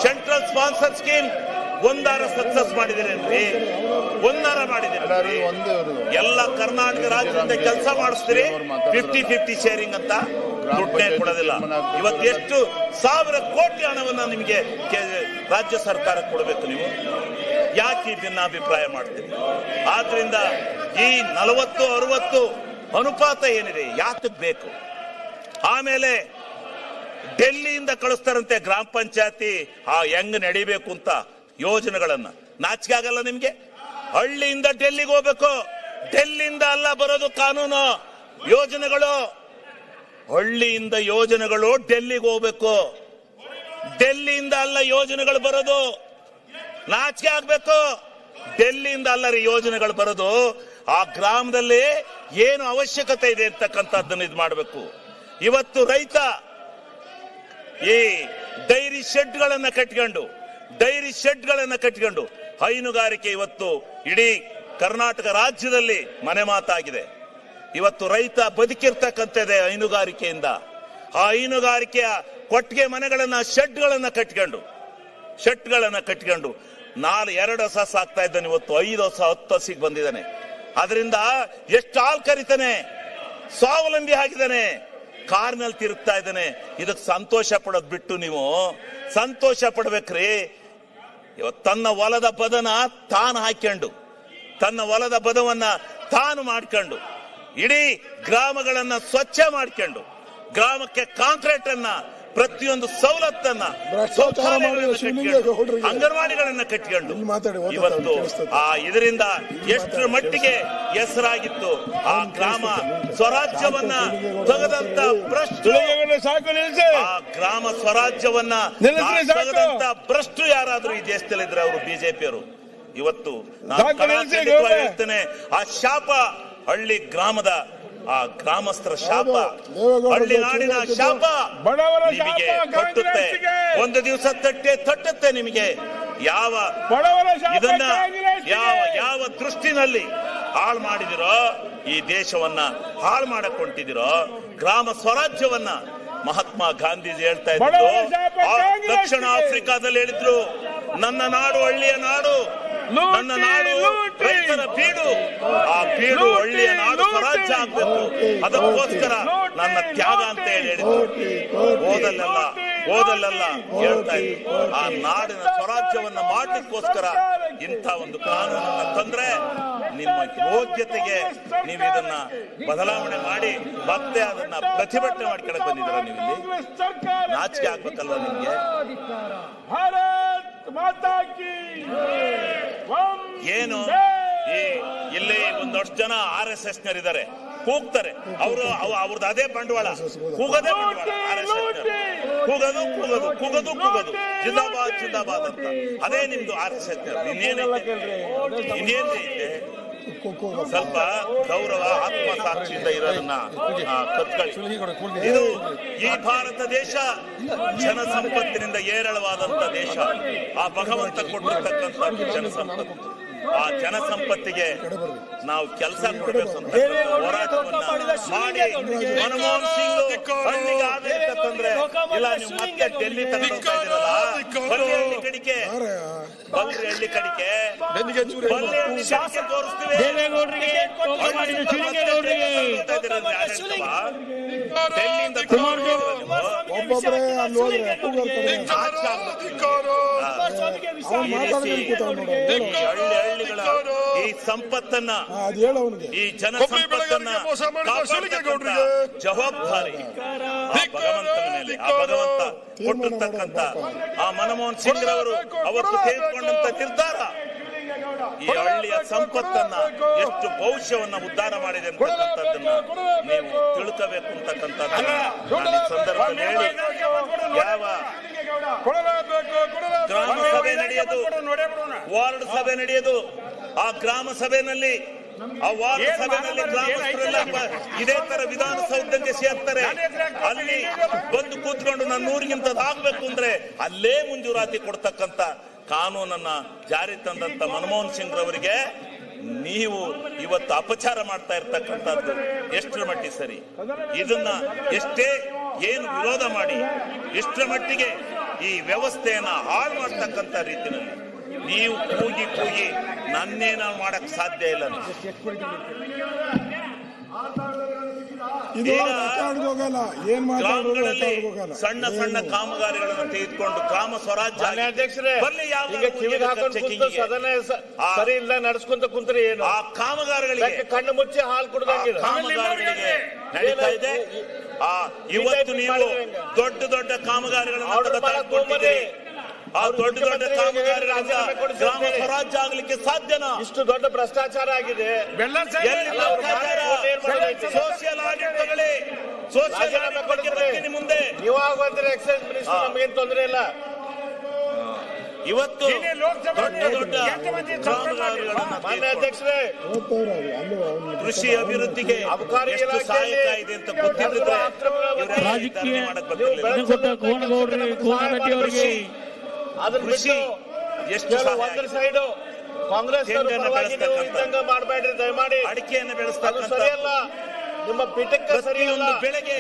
central sponsor scheme ಒಂದಾರ ಸಕ್ಸಸ್ ಮಾಡಿದಿರೇನ್ರಿ? ಒಂದಾರ ಮಾಡಿದಿರಿ? ಎಲ್ಲ ಕರ್ನಾಟಕ ರಾಜ್ಯದಿಂದ ಕೆಲಸ ಮಾಡಿಸ್ತೀರಿ, 50-50 ಶೇರಿಂಗ್ ಅಂತ ದುಡ್ಡೇ ಕೊಡೋದಿಲ್ಲ. ಇವತ್ತು ಎಷ್ಟು ಸಾವಿರ ಕೋಟಿ ಹಣವನ್ನ ನಿಮಗೆ ರಾಜ್ಯ ಸರ್ಕಾರ ಕೊಡಬೇಕು. ನೀವು ಯಾಕೆ ಭಿನ್ನಾಭಿಪ್ರಾಯ ಮಾಡ್ತೀರಿ? ಆದ್ರಿಂದ ಈ 40-60 ಅನುಪಾತ ಏನಿದೆ ಯಾತಕ್ ಬೇಕು? ಆಮೇಲೆ ಡೆಲ್ಲಿಯಿಂದ ಕಳಿಸ್ತಾರಂತೆ ಗ್ರಾಮ ಪಂಚಾಯತಿ ಹೆಂಗ್ ನಡಿಬೇಕು ಅಂತ ಯೋಜನೆಗಳನ್ನ. ನಾಚಿಕೆ ಆಗಲ್ಲ ನಿಮ್ಗೆ? ಹಳ್ಳಿಯಿಂದ ಡೆಲ್ಲಿಗೆ ಹೋಗ್ಬೇಕು, ಡೆಲ್ಲಿಯಿಂದ ಅಲ್ಲ ಬರೋದು ಕಾನೂನು ಯೋಜನೆಗಳು. ಹಳ್ಳಿಯಿಂದ ಯೋಜನೆಗಳು ಡೆಲ್ಲಿಗೆ ಹೋಗ್ಬೇಕು, ಡೆಲ್ಲಿಯಿಂದ ಅಲ್ಲ ಯೋಜನೆಗಳು ಬರೋದು. ನಾಚಿಕೆ ಆಗ್ಬೇಕು. ಡೆಲ್ಲಿಯಿಂದ ಅಲ್ಲ ರೀ ಯೋಜನೆಗಳು ಬರೋದು, ಆ ಗ್ರಾಮದಲ್ಲಿ ಏನು ಅವಶ್ಯಕತೆ ಇದೆ ಅಂತಕ್ಕಂಥದ್ದನ್ನು ಇದು ಮಾಡಬೇಕು. ಇವತ್ತು ರೈತ ಈ ಡೈರಿ ಶೆಡ್ಗಳನ್ನ ಕಟ್ಕೊಂಡು ಹೈನುಗಾರಿಕೆ ಇವತ್ತು ಇಡೀ ಕರ್ನಾಟಕ ರಾಜ್ಯದಲ್ಲಿ ಮನೆ ಮಾತಾಗಿದೆ. ಇವತ್ತು ರೈತ ಬದುಕಿರ್ತಕ್ಕಂಥದ್ದೇ ಹೈನುಗಾರಿಕೆಯಿಂದ. ಆ ಹೈನುಗಾರಿಕೆಯ ಕೊಟ್ಟಿಗೆ ಮನೆಗಳನ್ನ ಶೆಡ್ಗಳನ್ನ ಕಟ್ಕೊಂಡು 2 ಹಸ ಸಾಕ್ತಾ ಇದ್ದಾನೆ, ಇವತ್ತು 5 ಹಸ 10 ಹಸಿಗೆ ಬಂದಿದ್ದಾನೆ. ಅದರಿಂದ ಎಷ್ಟು ಹಾಲು ಕರಿತಾನೆ, ಸ್ವಾವಲಂಬಿ ಆಗಿದ್ದಾನೆ, ಕಾರ್ನಲ್ಲಿ ತಿರುಗ್ತಾ ಇದ್ದಾನೆ. ಇದಕ್ಕೆ ಸಂತೋಷ ಪಡೋದ್ ಬಿಟ್ಟು ನೀವು ಸಂತೋಷ ಪಡ್ಬೇಕ್ರಿ. ಇವತ್ತು ತನ್ನ ಹೊಲದ ಬದನ ತಾನು ಹಾಕೊಂಡು, ತನ್ನ ಹೊಲದ ಬದವನ್ನ ತಾನು ಮಾಡ್ಕೊಂಡು, ಇಡೀ ಗ್ರಾಮಗಳನ್ನ ಸ್ವಚ್ಛ ಮಾಡ್ಕೊಂಡು, ಗ್ರಾಮಕ್ಕೆ ಕಾಂಕ್ರೀಟ್ ಅನ್ನ, ಪ್ರತಿಯೊಂದು ಸವಲತ್ತನ್ನ, ಅಂಗನವಾಡಿಗಳನ್ನ ಕಟ್ಕೊಂಡು ಇವತ್ತು ಇದರಿಂದ ಎಷ್ಟರ ಮಟ್ಟಿಗೆ ಹೆಸರಾಗಿತ್ತು. ಆ ಗ್ರಾಮ ಸ್ವರಾಜ್ಯವನ್ನ ತೆಗೆದಂತ ಭ್ರಷ್ಟು, ಆ ಗ್ರಾಮ ಸ್ವರಾಜ್ಯವನ್ನ ತೆಗೆದಂತ ಭ್ರಷ್ಟು ಯಾರಾದ್ರೂ ಈ ದೇಶದಲ್ಲಿದ್ರೆ ಅವರು ಬಿಜೆಪಿಯವರು. ಇವತ್ತು ನಾನು ಹೇಳ್ತೇನೆ, ಆ ಶಾಪ ಹಳ್ಳಿ ಗ್ರಾಮದ, ಆ ಗ್ರಾಮಸ್ಥರ ಶಾಪ, ಹಳ್ಳಿ ನಾಡಿನ ಶಾಪ ನಿಮಗೆ ತಟ್ಟುತ್ತೆ. ಒಂದು ದಿವಸ ತಟ್ಟುತ್ತೆ ನಿಮಗೆ. ಇದನ್ನ ಯಾವ ದೃಷ್ಟಿನಲ್ಲಿ ಹಾಳು ಮಾಡಿದಿರೋ, ಈ ದೇಶವನ್ನ ಹಾಳು ಮಾಡಕೊಂಡಿದಿರೋ, ಗ್ರಾಮ ಸ್ವರಾಜ್ಯವನ್ನ ಮಹಾತ್ಮ ಗಾಂಧೀಜಿ ಹೇಳ್ತಾ ಇದ್ರು. ದಕ್ಷಿಣ ಆಫ್ರಿಕಾದಲ್ಲಿ ಹೇಳಿದ್ರು, ನನ್ನ ನಾಡು ಹಳ್ಳಿಯ ನಾಡು, ನನ್ನ ನಾಡು ರೈತರ ಬೀಡು, ಆ ಬೀಡು ಹಳ್ಳಿಯ ನಾಡು ಸ್ವರಾಜ್ಯ ಆಗ್ಬೇಕು, ಅದಕ್ಕೋಸ್ಕರ ನನ್ನ ತ್ಯಾಗ ಅಂತ ಹೇಳಿದ್ರು. ಓದಲ್ಲೆಲ್ಲ ಹೇಳ್ತಾ ಇದ್ರು. ಆ ನಾಡಿನ ಸ್ವರಾಜ್ಯವನ್ನ ಮಾಡ್ಲಿಕ್ಕೋಸ್ಕರ ಇಂಥ ಒಂದು ಕಾನೂನನ್ನ ತಂದ್ರೆ ನಿಮ್ಮ ಯೋಗ್ಯತೆಗೆ ನೀವು ಇದನ್ನ ಬದಲಾವಣೆ ಮಾಡಿ ಮತ್ತೆ ಅದನ್ನ ಪ್ರತಿಭಟನೆ ಮಾಡ್ಕೊಳಕ್ ಬಂದಿದ್ದೀರ. ನೀವು ಇಲ್ಲಿ ನಾಚಿಕೆ ಆಗ್ಬೇಕಲ್ವ ನಿಮ್ಗೆ? ಏನು ಇಲ್ಲಿ ಒಂದಷ್ಟು ಜನ RSS ನರಿದ್ದಾರೆ, ಕೂಗ್ತಾರೆ. ಅವ್ರದ್ದು ಅದೇ ಬಂಡವಾಳ, ಕೂಗೋದೇ ಬಂಡವಾಳ. RSS ಕೂಗೋದು ಜಿಂದಾಬಾದ್ ಅಂತ. ಅದೇ ನಿಮ್ದು RSS. ಇನ್ನೇನೈತೆ? ಸ್ವಲ್ಪ ಗೌರವ, ಆತ್ಮಸಾಕ್ಷಿಯಿಂದ ಇರೋದನ್ನ ಕತ್ಕೊಳ್ಳಿ. ಇದು ಈ ಭಾರತ ದೇಶ ಜನಸಂಪತ್ತಿನಿಂದ ಏರಳವಾದಂತ ದೇಶ. ಆ ಭಗವಂತ ಕೊಟ್ಟಿರ್ತಕ್ಕಂಥ ಜನಸಂಪತ್ತು, ಆ ಜನಸಂಪತ್ತಿಗೆ ನಾವು ಕೆಲಸ ಕೊಡಬೇಕು ಅಂತ ಹೋರಾಟವನ್ನ ಮಾಡಿ ಮನಮೋಹನ್ ಸಿಂಗ್ ಹಳ್ಳಿಗೆ ಆಡಳಿತ ತಂದ್ರೆ, ಇಲ್ಲ ನೀವು ಮತ್ತೆ ಡೆಲ್ಲಿ ತಗೊಂಡೋಗ್ತಾ ಇದ್ದೀರಲ್ಲ, ಬಲ್ರಿ ಕಡಿಕೆ ತೋರಿಸ್ತೀವಿ. ಡೆಲ್ಲಿಯಿಂದ ಒಬ್ಬೊಬ್ಬರೇ ಅಲ್ಲಿ ಹೋದ್ರೆ ಕೂಗಾಡ್ತಾರೆ. ಅವ್ನು ಮಾತಾಡ್ಕೊಂಡು ಕೂತಾವ ನೋಡು. ಹಳ್ಳಿಗಳ ಈ ಸಂಪತ್ತನ್ನ ಅದು ಹೇಳು ಅವನಿಗೆ. ಈ ಜನ ಸಂಪತ್ತನ್ನ ಕಾಪಾಡ್ತಕ್ಕಂಥ ಜವಾಬ್ದಾರಿ ಆ ಭಗವಂತನ ಮೇಲೆ, ಆ ಭಗವಂತ ಕೊಟ್ಟಿರ್ತಕ್ಕಂಥ ಆ ಮನಮೋಹನ್ ಸಿಂಗ್ ರವರು ಅವತ್ತು ತೆಗೆದುಕೊಂಡಂತ ನಿರ್ಧಾರ ಈ ಹಳ್ಳಿಯ ಸಂಪತ್ತನ್ನ ಎಷ್ಟು ಭವಿಷ್ಯವನ್ನ ಉದ್ಧಾರ ಮಾಡಿದೆ ಅಂತಕ್ಕಂಥದ್ದನ್ನ ನೀವು ತಿಳ್ಕೋಬೇಕು ಅಂತಕ್ಕಂಥದ್ದನ್ನ ನಾನು ಈ ಸಂದರ್ಭದಲ್ಲಿ ಹೇಳಿ, ಯಾವ ಗ್ರಾಮ ಸಭೆ ನಡೆಯೋದು, ವಾರ್ಡ್ ಸಭೆ ನಡೆಯೋದು, ಆ ಗ್ರಾಮ ಸಭೆಯಲ್ಲಿ ಆ ವಾರ್ಡ್ ಸಭೆಯಲ್ಲಿ ಗ್ರಾಮಸ್ಥರೆಲ್ಲ ಇದೇ ತರ ವಿಧಾನಸೌಧಕ್ಕೆ ಸೇರ್ತಾರೆ. ಅಲ್ಲಿ ಬಂದು ಕೂತ್ಕೊಂಡು ನನ್ನ ಊರಿಗಿಂತದಾಗಬೇಕು ಅಂದ್ರೆ ಅಲ್ಲೇ ಮಂಜೂರಾತಿ ಕೊಡ್ತಕ್ಕಂತ ಕಾನೂನನ್ನ ಜಾರಿ ತಂದಂತ ಮನಮೋಹನ್ ಸಿಂಗ್ ರವರಿಗೆ ನೀವು ಇವತ್ತು ಅಪಚಾರ ಮಾಡ್ತಾ ಇರ್ತಕ್ಕಂಥದ್ದು ಎಷ್ಟರ ಮಟ್ಟಿಗೆ ಸರಿ? ಇದನ್ನ ಎಷ್ಟೇ ಏನು ವಿರೋಧ ಮಾಡಿ ಎಷ್ಟರ ಮಟ್ಟಿಗೆ ಈ ವ್ಯವಸ್ಥೆಯನ್ನ ಹಾಳು ಮಾಡ್ತಕ್ಕಂಥ ರೀತಿಯಲ್ಲಿ ನೀವು ಕೂಗಿ ಕೂಗಿ ನನ್ನೇನ ಮಾಡಕ್ ಸಾಧ್ಯ ಇಲ್ಲ. ಗ್ರಾಮಗಳಲ್ಲಿ ಸಣ್ಣ ಸಣ್ಣ ಕಾಮಗಾರಿಗಳನ್ನು ತೆಗೆದುಕೊಂಡು ಗ್ರಾಮ ಸ್ವರಾಜ್ಯ ಸರಿ ಇಲ್ಲ ನಡೆಸ್ಕೊಂತ ಕುಂತ್ರಿ ಏನು ಆ ಕಾಮಗಾರಿಗಳಿಗೆ ಕಣ್ಣು ಮುಚ್ಚಿ ಹಾಲು ಕುಡ್ದಂಗೆ ಕಾಮಗಾರಿಗಳಿಗೆ ನಡೀತಾ ಇದೆ. ಇವತ್ತು ನೀವು ದೊಡ್ಡ ದೊಡ್ಡ ಕಾಮಗಾರಿಗಳನ್ನು ಆ ದೊಡ್ಡ ದೊಡ್ಡ ಕಾಮಗಾರಿಗಳಿಂದ ಗ್ರಾಮ ಸ್ವರಾಜ್ಯ ಆಗ್ಲಿಕ್ಕೆ ಸಾಧ್ಯನಾ? ಇಷ್ಟು ದೊಡ್ಡ ಭ್ರಷ್ಟಾಚಾರ ಆಗಿದೆ. ಸೋಷಿಯಲ್ ಆಡಳಿತಗಳೇ ಸೋಷಿಯಲ್ ಆಡಳಿತ ಮುಂದೆ ನೀವಾಗ ಬಂದ್ರೆ ಎಕ್ಸೈಸ್ ಮಿನಿಸ್ಟರ್ ನಮಗೇನು ತೊಂದರೆ ಇಲ್ಲ. ಇವತ್ತು ದೊಡ್ಡ ದೊಡ್ಡ ಮಾನ್ಯ ಅಧ್ಯಕ್ಷರೇ, ಕೃಷಿ ಅಭಿವೃದ್ಧಿಗೆ ಎಷ್ಟು ಸಹಾಯಕ ಇದೆ ಅಂತ ಗೊತ್ತಿದ್ರೆ ಕೃಷಿ ಎಷ್ಟು ಒಂದ್ರ ಸೈಡ್ ಕಾಂಗ್ರೆಸ್ ಮಾಡಬೇಡ್ರಿ ದಯಮಾಡಿ. ಅಡಿಕೆಯನ್ನು ಬೆಳೆಸ್ತಕ್ಕಂಥ ಸರಿಯಲ್ಲ, ನಿಮ್ಮ ಪೀಠಕ್ಕೆ ಸರಿಯಲ್ಲ. ಬೆಳೆಗೆ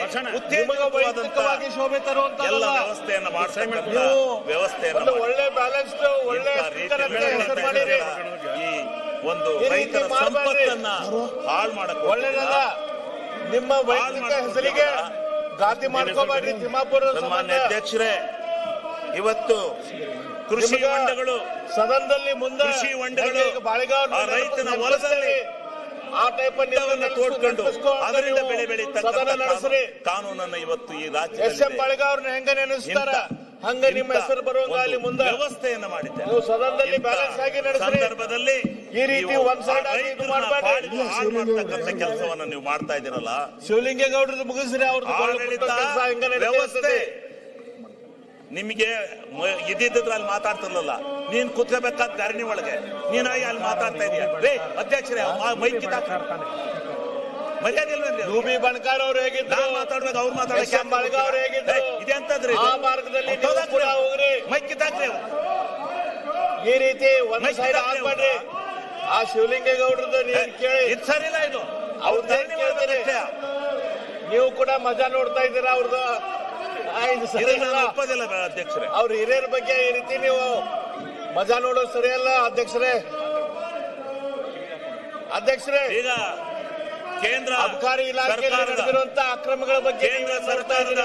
ವೈಯಕ್ತಿಕವಾಗಿ ಶೋಭೆ ತರುವಂತ ಎಲ್ಲ ವ್ಯವಸ್ಥೆಯನ್ನ ಮಾಡ್ತಕ್ಕಂಥ ವ್ಯವಸ್ಥೆಯನ್ನು ಒಳ್ಳೆ ಬ್ಯಾಲೆನ್ಸ್ಡ್ ಒಳ್ಳೆ ಮಾಡಿರಿ. ಈ ಒಂದು ರೈತರ ಸಂಪತ್ತನ್ನ ಹಾಳು ಮಾಡಕ್ ಒಳ್ಳೇದಲ್ಲ. ನಿಮ್ಮ ವೈಯಕ್ತಿಕ ಹೆಸರಿಗೆ ಗಾತಿ ಮಾಡ್ಕೋಬೇಡ್ರಿ. ತಿಮ್ಮಾಪುರ ಸನ್ಮಾನ್ಯ ಅಧ್ಯಕ್ಷರೇ, ಇವತ್ತು ಕೃಷಿ ಹೊಂಡಗಳು ಸದನದಲ್ಲಿ ಮುಂದೆ ಕೃಷಿ ಹೊಂಡಗಳು ಬಾಳೆಗಾವ್ ರೈತನ ಹೊಲದಲ್ಲಿ ಆ ಟೈಪ್ ತೋಡ್ಕೊಂಡು ಅದರಿಂದ ಬೆಳೆ ಬೆಳೀತಕ್ಕಂಥ ನಡೆಸ್ರಿ. ಕಾನೂನನ್ನ ಇವತ್ತು ಈ ರಾಜ್ಯ ಎಸ್.ಎಂ. ಬಾಳೆಗಾವ್ರನ್ನ ಹೆಂಗ ನೆನೆಸ್ತಾರ ಹಂಗ ನಿಮ್ಮ ಹೆಸರು ಬರುವಂಗ ಅಲ್ಲಿ ಮುಂದೆ ವ್ಯವಸ್ಥೆಯನ್ನ ಮಾಡಿದ್ದೆ. ನೀವು ಸದನದಲ್ಲಿ ಬ್ಯಾಲೆನ್ಸ್ ಆಗಿ ನಡೆಸ್ರಿ. ಸಂದರ್ಭದಲ್ಲಿ ಈ ರೀತಿ ಒಂದ್ ಸೈಡ್ ಆಗಿ ಮಾಡಬೇಡಿ. ಹಾಳು ಮಾಡ್ತಕ್ಕಂಥ ಕೆಲಸವನ್ನ ನೀವು ಮಾಡ್ತಾ ಇದ್ದೀರಲ್ಲ. ಶಿವಲಿಂಗೇಗೌಡರದ್ದು ಮುಗಿಸ್ರಿ. ಅವ್ರದ್ದು ವ್ಯವಸ್ಥೆ ನಿಮಗೆ ಇದ್ದಿದ್ರೆ ಅಲ್ಲಿ ಮಾತಾಡ್ತಿರ್ಲಿಲ್ಲ. ನೀನ್ ಕುತ್ಕೋಬೇಕಾದ ಧರಣಿ ಒಳಗೆ ನೀನಾಗಿ ಅಲ್ಲಿ ಮಾತಾಡ್ತಾ ಇದೀಯ. ರೇ ಅಧ್ಯಕ್ಷರೇ, ಮೈಕ್ ಮರ್ಯಾದೆ ಇಲ್ವೇನ್ರಿ? ರೂಬಿ ಬಣಕಾರ್ ಅವ್ರು ಹೇಗಿದ್ರು, ನಾನ್ ಮಾತಾಡ್ಬೇಕು, ಅವ್ರು ಮಾತಾಡಕ್ಕೆ ಅವ್ರು ಹೇಗಿದ್ರು, ಇದೆ ಅಂತಂದ್ರಿ ಆ ಮಾರ್ಗದಲ್ಲಿ ಹೋಗ್ರಿ. ಮೈಕ್ ಕಿತ್ತಾಕ್ರಿ. ಈ ರೀತಿ ಒಂದ್ ಸೈಡ್ ಆಗ್ಬೇಡ್ರಿ. ಆ ಶಿವಲಿಂಗೇಗೌಡರದ್ದು ನೀವು ಕೇಳಿ ಇದು ಸರಿ ಇಲ್ಲ. ಇದು ಅವ್ರದ್ದು ನೀವು ಕೂಡ ಮಜಾ ನೋಡ್ತಾ ಇದ್ದೀರಾ. ಅವ್ರದ್ದು ಒಪ್ಪದಿಲ್ಲ ಅಧ್ಯಕ್ಷರೇ. ಅವ್ರ ಹಿರಿಯರ ಬಗ್ಗೆ ಈ ರೀತಿ ನೀವು ಮಜಾ ನೋಡೋದು ಸರಿಯಲ್ಲ ಅಧ್ಯಕ್ಷರೇ. ಈಗ ಕೇಂದ್ರ ಅಬಕಾರಿ ಇಲಾಖೆಯಲ್ಲಿ ನಡೆದಿರುವಂತ ಅಕ್ರಮಗಳ ಬಗ್ಗೆ ಕೇಂದ್ರ ಸರ್ಕಾರದ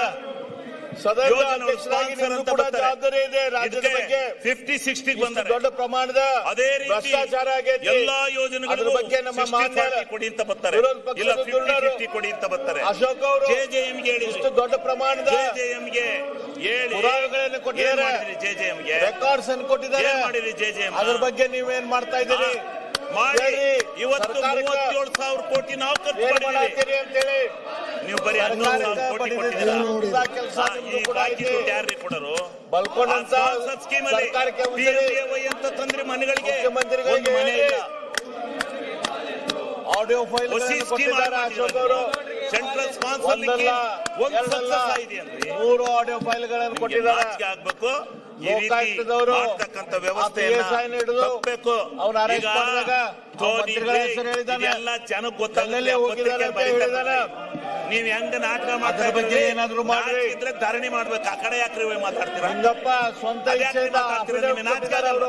ಸದನ ಅಧ್ಯಕ್ಷರಾಗಿ ಕೂಡ ಜವಾಬ್ದಾರಿ ಇದೆ. ರಾಜ್ಯದ ಬಗ್ಗೆ 50-60 ಬಂದರೆ ದೊಡ್ಡ ಪ್ರಮಾಣದ ಅದೇ ರೀತಿ ಭ್ರಷ್ಟಾಚಾರ ಆಗೈತಿ. ಎಲ್ಲಾ ಯೋಜನೆಗಳ ಬಗ್ಗೆ ನಮ್ಮ ಮಾನ್ಯ ಕೊಡಿ ಅಂತ ಬರ್ತಾರೆ, ಇಲ್ಲ 50-50 ಕೊಡಿ ಅಂತ ಬರ್ತಾರೆ. ಅಶೋಕ್ ಅವರು ಜೆಜೆಎಂಗೆ ಹೇಳಿ, ಇಷ್ಟು ದೊಡ್ಡ ಪ್ರಮಾಣದ ಜೆಜೆಎಂಗೆ ಹೇಳಿ ಪುರಾವೆಗಳನ್ನು ಕೊಟ್ಟಿದ್ದಾರೆ, ಜೆಜೆಎಂಗೆ ರೆಕಾರ್ಡ್ಸ್ ಅನ್ನು ಕೊಟ್ಟಿದ್ದಾರೆ. ಮಾಡಿರಿ ಜೆಜೆಎಂ. ಅದ್ರ ಬಗ್ಗೆ ನೀವೇನ್ ಮಾಡ್ತಾ ಇದ್ದೀರಿ ಮಾಡಿ. ಇವತ್ತು 37,000 ಕೋಟಿ ನಾವು ಖರ್ಚು ಮಾಡಿದ್ದೀವಿ ಅಂತೇಳಿ ನೀವು ಬರೀ 11,000 ಕೋಟಿ ಕೊಟ್ಟಿದ್ದೀರಾ. ಈ ಬಾಕಿ ದುಡ್ಡು ಯಾರ್ರಿ ಕೊಡರು? ಬಲ್ಕೊಂಡಂತ ಸ್ಕೀಮ್ ಅಲ್ಲಿ PMJY ಅಂತ ತಂದ್ರೆ ಮನೆಗಳಿಗೆ ಒಂದು ಮನೆ ಇಲ್ಲ. ಆಡಿಯೋ ಫೈಲ್ ಕೊಟ್ಟಿದ್ದಾರೆ ಅಶೋಕ್ ಅವರು. ಸೆಂಟ್ರಲ್ ಸ್ಪಾನ್ಸರ್ ಒಂದು ಸಕ್ಸಸ್ ಆಗಿದೆ ಅಂದ್ರೆ 3 ಆಡಿಯೋ ಫೈಲ್ಗಳನ್ನು ಕೊಟ್ಟಿದ್ದಾರೆ. ಆಗ್ಬೇಕು. ಈ ರೀತಿ ಮಾಡ್ತಕ್ಕಂಥ ವ್ಯವಸ್ಥೆಯನ್ನ ತಪ್ಪಬೇಕು. ಎಲ್ಲ ಜನಕ್ಕೆ ಗೊತ್ತಾಗಲ್ಲ. ನೀವ್ ಹೆಂಗ ನಾಟಕ ಮಾಡ್ತಾ ಬಗ್ಗೆ ಏನಾದ್ರು ಮಾಡಿದ್ರೆ ಧರಣಿ ಮಾಡ್ಬೇಕು. ಆ ಕಡೆ ಯಾಕ್ರಿ ಹೋಗಿ ಮಾತಾಡ್ತೀರಾ? ಸ್ವಂತ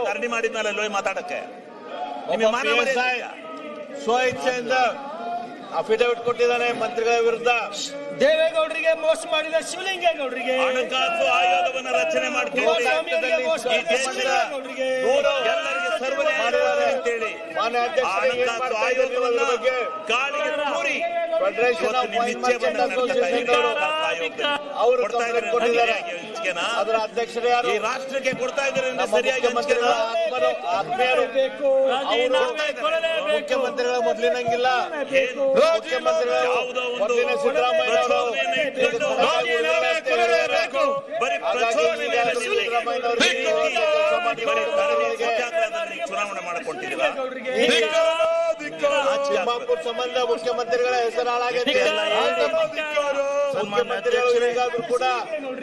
ಧರಣಿ ಮಾಡಿದ್ಮೇಲೆ ಹೋಗಿ ಮಾತಾಡಕ್ಕೆ ನಿಮಗೆ ಮಾನ ಸ್ವ ಇಚ್ಛೆಯಿಂದ ಅಫಿಡವಿಟ್ ಕೊಟ್ಟಿದ್ದಾನೆ ಮಂತ್ರಿಗಳ ವಿರುದ್ಧ. ದೇವೇಗೌಡರಿಗೆ ಮೋಸ ಮಾಡಿದ ಶಿವಲಿಂಗೇಗೌಡರಿಗೆ, ಹಣಕಾಸು ಆಯೋಗವನ್ನು ರಚನೆ ಮಾಡ್ಕೊಂಡು ಕುಮಾರಸ್ವಾಮಿ ಅವರಿಗೆ ಮೋಸ ಈ ಮಾಡಿದ ದೇಶದ ಶಿವಲಿಂಗೇಗೌಡರಿಗೆ, ಎಲ್ಲರಿಗೆ ಸರ್ವನಾಶ ಅಂತೇಳಿ ಮಾನ್ಯ ಅಧ್ಯಕ್ಷರೇ, ಏನ್ ಹಣಕಾಸು ಮಾಡ್ತಾ ಇದ್ದೀರಿ ನೀವು ಅದ್ರ ಆಯೋಗವನ್ನ ಬಗ್ಗೆ? ಗಾಳಿಗೆ ತೂರಿ ಫೆಡರೇಷನ್ ಇವತ್ತು ಆಫ್ ನಿಮ್ಮ ವೈನ್ ಇಚ್ಛೆ ಮರ್ಚೆಂಟ್ ಬಂದಂಗೆ ಅಸೋಸಿಯೇಷನ್ ಅವರು ಅವರು ಕೊಡ್ತಾ ಇದ್ದಾರೆ ಕಂಪ್ಲೇಂಟ್ ಕೊಟ್ಟಿದ್ದಾರೆ. ಹಂಚಿಕೆನಾ? ಅದರ ಅಧ್ಯಕ್ಷರು ಯಾರು? ಈ ರಾಷ್ಟ್ರಕ್ಕೆ ಕೊಡ್ತಾ ಇದ್ದಾರೆ ನಮ್ಮ ಸರಿಯಾಗಿ ಮುಖ್ಯಮಂತ್ರಿಗಳ ಆತ್ಮರು ಆತ್ಮೀಯರು. ಅವರು ಮುಖ್ಯಮಂತ್ರಿಗಳ ಮೊದಲಿನಂಗಿಲ್ಲ. ಮುಖ್ಯಮಂತ್ರಿಗಳು ಯಾವುದೋ ಒಂದು ಮೊದಲಿನ ಸಿದ್ದರಾಮಯ್ಯ ಅವರು ಪ್ರಚೋದನೆಯನ್ನು ಇಟ್ಕೊಂಡು ಬರೀ ಪ್ರಚೋದನೆ ಮೇಲೆ ಸತ್ಯಾಗ್ರಹದಲ್ಲಿ ಚುನಾವಣೆ ಮಾಡಿಕೊಂಡಿದ್ದೀರಾ? ತಿಮ್ಮಾಪುರ್ ಸಂಬಂಧ ಮುಖ್ಯಮಂತ್ರಿಗಳ ಹೆಸರು ಹಾಳಾಗೈತೆ. ಮುಖ್ಯಮಂತ್ರಿಗಳು ಈಗಾದ್ರೂ ಕೂಡ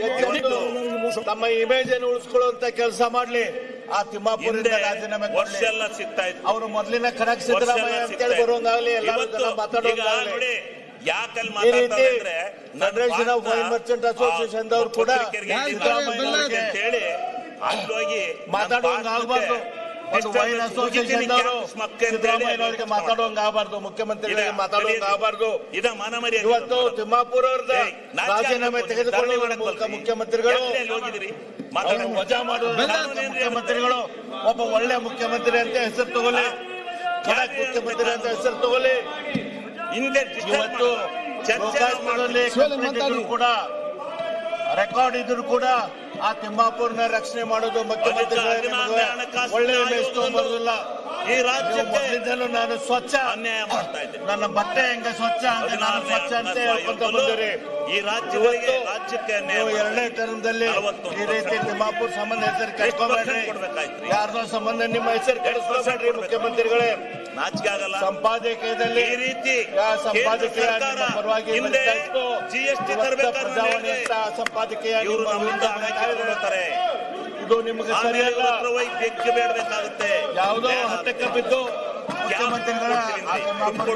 ಎದ್ದು ತಮ್ಮ ಇಮೇಜ್ ಅನ್ನು ಉಳಿಸ್ಕೊಳ್ಳುವಂತ ಕೆಲಸ ಮಾಡ್ಲಿ. ಆ ತಿಮ್ಮಾಪುರಿಂದ ರಾಜೀನಾಮೆ ವರ್ಷ ಕೊಡ್ಲಿ. ಎಲ್ಲ ಸಿಗ್ತಾ ಇತ್ತು. ಅವರು ಮೊದಲಿನ ಖಡಕ್ ಸಿದ್ದರಾಮಯ್ಯ ಅಂತೇಳಿ ಬರುವಂಗಾಗ್ಲಿ, ಎಲ್ಲರೂ ಜನ ಮಾತಾಡೋಂಗಾಗ್ಲಿ. ನೋಡಿ ಯಾಕಲ್ಲಿ ಈ ರೀತಿ ಮಾತಾಡ್ತಾರೆ ಅಂದ್ರೆ federation of wine merchant association ದವರು ಕೂಡ ಸಿದ್ದರಾಮಯ್ಯ ಅಂತ ಹೇಳಿ ಅಲ್ಲಿ ಹೋಗಿ ಮಾತಾಡುವಂಗ ಆಗಬಾರ್ದು. ಒಂದು ವೈನ್ ಅಸೋಸಿಯೇಷನ್ ದವರು ಸಿದ್ದರಾಮಯ್ಯ ಮಾತಾಡುವಂಗ ಆಗಬಾರ್ದು, ಮುಖ್ಯಮಂತ್ರಿಗಳಿಗೆ ಮಾತಾಡುವಂಗ ಆಗಬಾರ್ದು. ಇದ ಮಾನಮರ್ಯಾದೆ. ಇವತ್ತು ತಿಮ್ಮಾಪುರ್ ಅವ್ರದ ರಾಜೀನಾಮೆ ತೆಗೆದುಕೊಳ್ಳುವ ಮೂಲಕ ಮುಖ್ಯಮಂತ್ರಿಗಳು ಹೋಗಿದ್ರಿ ವಜಾ ಮಾಡುವ ಮುಖ್ಯಮಂತ್ರಿಗಳು ಒಬ್ಬ ಒಳ್ಳೆ ಮುಖ್ಯಮಂತ್ರಿ ಅಂತ ಹೆಸರು ತಗೊಳ್ಳಿ, ಖಡಕ್ ಮುಖ್ಯಮಂತ್ರಿ ಅಂತ ಹೆಸರು ತಗೊಳ್ಳಿ. ಹಿಂದೆ ಇವತ್ತು ಲೋಕಾಯುಕ್ತದಲ್ಲಿ ಕಂಪ್ಲೇಂಟ್ ಇದ್ರು ಕೂಡ, ರೆಕಾರ್ಡ್ ಇದ್ರು ಕೂಡ ಆ ತಿಮ್ಮಾಪುರ್ನ ರಕ್ಷಣೆ ಮಾಡೋದು ಮುಖ್ಯಮಂತ್ರಿಗಳೇ ಒಳ್ಳೆ ಇಮೇಜ್ ತಗೊಂಡ್ಬರುದಿಲ್ಲ. ಈ ರಾಜ್ಯಕ್ಕೆ ಮೊದಲಿಂದಲೂ ನಾನು ಸ್ವಚ್ಛ, ಅನ್ಯಾಯ ಮಾಡ್ತಾ ಇದ್ದೆ. ನನ್ನ ಬಟ್ಟೆ ಹೆಂಗ ಸ್ವಚ್ಛ ಹಂಗೆ ನಾನು ಸ್ವಚ್ಛ ಅಂತ ಹೇಳ್ಕೊಂತ ಬಂದಿರಿ. ಈ ರಾಜ್ಯಕ್ಕೆ ನೀವು ಎರಡನೇ ಟರ್ಮ್ದಲ್ಲಿ ಈ ರೀತಿ ತಿಮ್ಮಾಪುರ್ ಸಂಬಂಧ ಹೆಸರು ಕೆಡ್ಕೊಬೇಡ್ರಿ, ಯಾರ್ದೋ ಸಂಬಂಧ ನಿಮ್ಮ ಹೆಸರು ಕೆಡಿಸ್ಕೊಬೇಡ್ರಿ ಮುಖ್ಯಮಂತ್ರಿಗಳೇ. ನಾಚಿಕೆ ಆಗಲ್ಲ. ಸಂಪಾದಕೀಯದಲ್ಲಿ ಈ ರೀತಿ ಸಂಪಾದಕೀಯ ನಿಮ್ಮ ಪರವಾಗಿ ಹಿಂದೆ ಬರೀತಾ ಇತ್ತು. GST ಇವತ್ತು ತರಬೇಕಾದ್ರೆ ಪ್ರಜಾವಾಣಿ ಅಂತ ಸಂಪಾದಕೀಯ ಇವರು ನಿಮ್ಮ ನಮ್ಮಿಂದ ವಿರುದ್ಧ ಹಣ ಕಿತ್ಕೊಳ್ತಾರೆ. ಇದು ನಿಮಗೆ ಸರಿಯಲ್ಲ. ಹೋಗಿ ಬೆಂಕಿ ಬೇಡಬೇಕಾಗುತ್ತೆ. ಯಾವುದೋ ಹತ್ತಕ್ಕೆ ಬಿದ್ದು ಮುಖ್ಯಮಂತ್ರಿಗಳ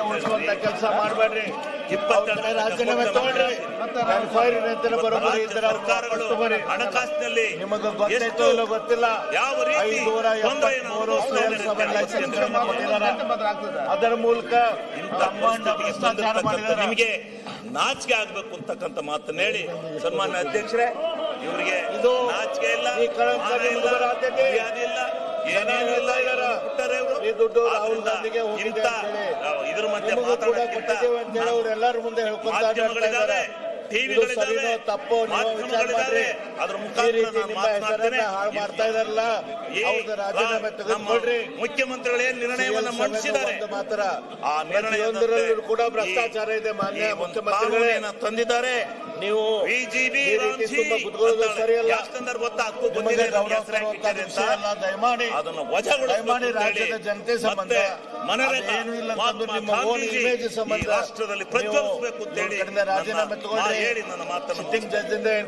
ಉಳಿಸುವಂತ ಕೆಲಸ ಮಾಡಬೇಡ್ರಿ. ರಾಜೀನಾಮೆ ತಗೊಳ್ರಿ. ಎನ್ಕ್ವೈರಿ ನಂತರ ಬರೋಬ್ಬರಿ ಇದ್ರೆ ಸರ್ಕಾರಗಳು ಹಣಕಾಸಿನಲ್ಲಿ ನಿಮಗೆ ಗೊತ್ತಾಯ್ತೋ ಇಲ್ಲೋ ಗೊತ್ತಿಲ್ಲ. ಯಾವ ರೀತಿ 573 CL7 ಲೈಸೆನ್ಸ್ ಗಳನ್ನ ಕೊಟ್ಟಿದ್ದಾರೆ. ಅದರ ಮೂಲಕ ಬ್ರಹ್ಮಾಂಡ ಭ್ರಷ್ಟಾಚಾರ ಮಾಡಿದ್ದಾರೆ. ನಿಮಗೆ ನಾಚಿಕೆ ಆಗ್ಬೇಕು ಅಂತಕ್ಕಂಥ ಮಾತನ್ನ ಹೇಳಿ ಸನ್ಮಾನ್ಯ ಅಧ್ಯಕ್ಷರೇ, ಇವರಿಗೆ ಇದು ನಾಚಿಕೆ ಇಲ್ಲ, ಈ ಕಳಂಕ ನಿಮಗೆ ಬರಾತೈತಿ. ಮರ್ಯಾದೆ ಇಲ್ಲ, ಏನೇನೂ ಇಲ್ಲ. ಬಿಟ್ಟರೆ ಇವರು ಈ ದುಡ್ಡು ರಾಹುಲ್ ಗಾಂಧಿಗೆ ಹೋಗಿದೆ ಅಂತ ಹೇಳಿ ಇದ್ರ ಮಧ್ಯೆ ನಿಮಗೂ ಕೂಡ ಮಾತಾಡೋಕ್ಕಿಂತ ಕೊಟ್ಟಿದ್ದೇವೆ ಅಂತ ಹೇಳಿ ಅವ್ರು ಎಲ್ಲರ ಮುಂದೆ ಹೇಳ್ಕೊಂತ ಮಾಧ್ಯಮಗಳಿದ್ದಾರೆ, ಇದು ಸರಿನೋ ತಪ್ಪೋ ನೀವು ವಿಚಾರ ಮಾಡ್ರಿ. ಅದ್ರ ಈ ಮುಖಾಂತರ ರೀತಿ ನಾನು ನಿಮ್ಮ ಮಾತನಾಡ್ತೇನೆ. ಹೆಸರನ್ನ ಹಾಳು ಮಾಡ್ತಾ ಇದಾರಲ್ಲ, ಅವ್ರದ್ದು ರಾಜೀನಾಮೆ ತೆಗೆದುಕೊಳ್ರಿ. ಮುಖ್ಯಮಂತ್ರಿಗಳು ಏನ್ ನಿರ್ಣಯವನ್ನು ಮಂಡಿಸಿದ್ದಾರೆ ಮಾತ್ರ ಆ ಪ್ರತಿಯೊಂದರಲ್ಲೂ ಕೂಡ ಭ್ರಷ್ಟಾಚಾರ ಇದೆ. ಮಾನ್ಯ ಮುಖ್ಯಮಂತ್ರಿಗಳೇ ತಂದಿದ್ದಾರೆ. ನೀವು ವಿಜಿಬಿ ಈ ರೀತಿ ತುಂಬಾ ಕುತ್ಕೊಳ್ಳೋದು ಸರಿಯಲ್ಲ. ಯಾಕಂದ್ರೆ ಗೊತ್ತಾ ಹಕ್ಕು ನಿಮಗೆ ಬಂದಿದೆ ಗೌರವ ತರುವಂತ ವಿಷಯ ಅಲ್ಲ. ದಯಮಾಡಿ ಅದನ್ನು ದಯಮಾಡಿ ರಾಜ್ಯದ ಜನತೆ ಸಂಬಂಧ ಅದೇನು ಇಲ್ಲ ಅಂತಂದು ನಿಮ್ಮ ಓನ್ ಇಮೇಜ್ ಸಂಬಂಧ ರಾಷ್ಟ್ರದಲ್ಲಿ ಪ್ರಜ್ವಲಿಸಬೇಕು ಅಂತ ಹೇಳಿ ರಾಜೀನಾಮೆ ತಗೊಳ್ಳಿ. ಹೇಳಿ ನನ್ನ ಮಾತನ್ನು ಸಿಟ್ಟಿಂಗ್ ಜಡ್ಜ್ ಇಂದ